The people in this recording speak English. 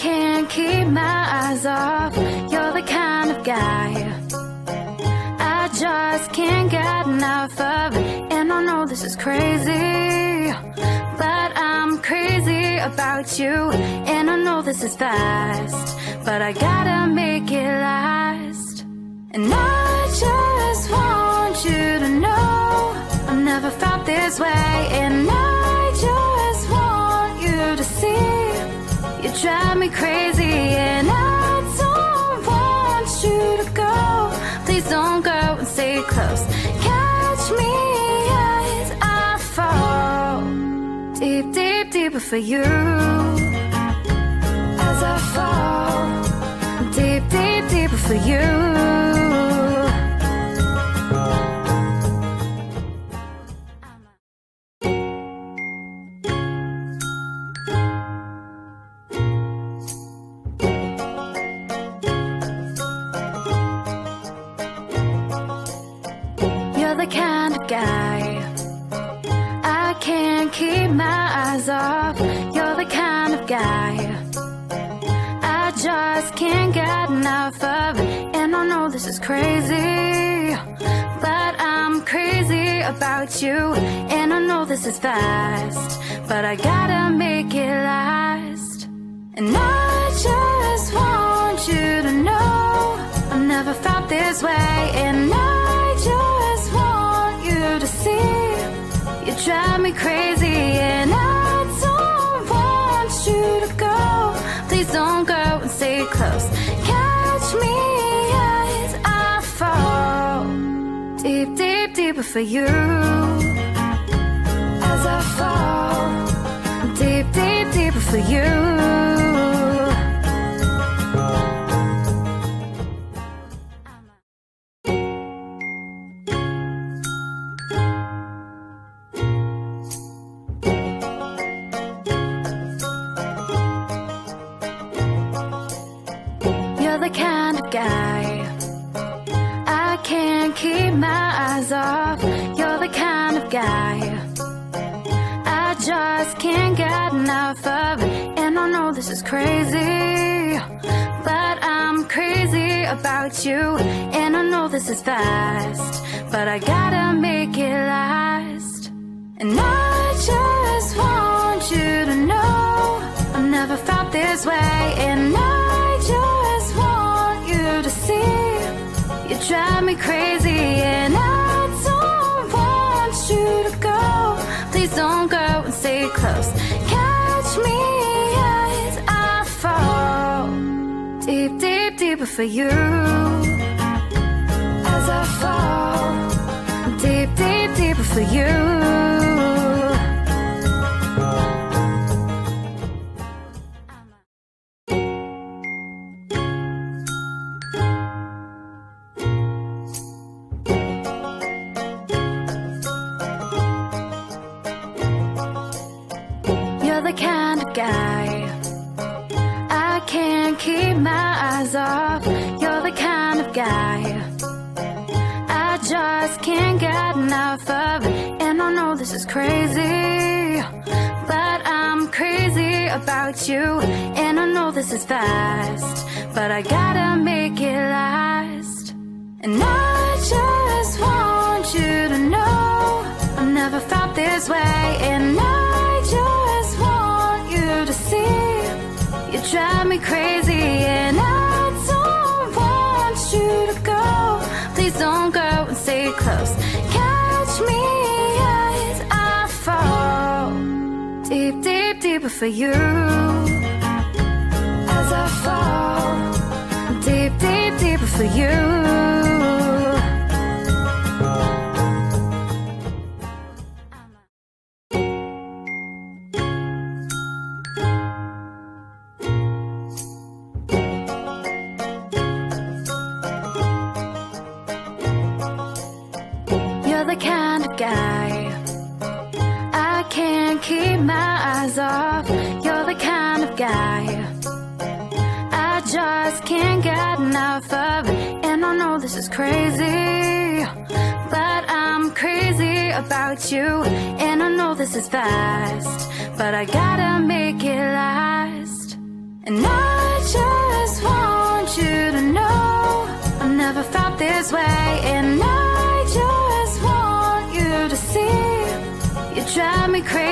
can't keep my eyes off. You're the kind of guy I just can't get enough of. And I know this is crazy, but I'm crazy about you. And I know this is fast, but I gotta make it last. And I just want you to know I've never felt this way. And I just want you to see you drive me crazy. And I don't want you to go. Please don't go and stay close. Catch me as I fall deep, deep, deeper for you. As I fall deep, deep, deeper for you. You're the kind of guy I can't keep my eyes off. You're the kind of guy I just can't get enough of. And I know this is crazy, but I'm crazy about you. And I know this is fast, but I gotta make it last. And I just want you to know I've never felt this way. And I just want you to see you drive me crazy. And I don't want you to go. Please don't go and stay close. Catch me as I fall deep, deep, deeper for you. As I fall deep, deep, deeper for you. You're the kind of guy I can't keep my eyes off. You're the kind of guy I just can't get enough of. And I know this is crazy, but I'm crazy about you. And I know this is fast, but I gotta make it last. And I just want you to know I've never felt this way. And I just want you to see you drive me crazy. And I don't want you to go. Please don't go and stay close. Catch me as I fall deep, deep, deeper for you. As I fall deep, deep, deeper for you. You're the kind of guy I can't keep my eyes off. You're the kind of guy I just can't get enough of. And I know this is crazy, but I'm crazy about you. And I know this is fast, but I gotta make it last. And I just want you to know I've never felt this way. And I just want you to see you drive me crazy. And I don't want you to go. Please don't go and stay close. Catch me as I fall deep, deep, deeper for you. As I fall deep, deep, deeper for you. You're the kind of guy I can't keep my eyes off. You're the kind of guy I just can't get enough of. And I know this is crazy, but I'm crazy about you. And I know this is fast, but I gotta make it last. And I this way, and I just want you to see. You drive me crazy.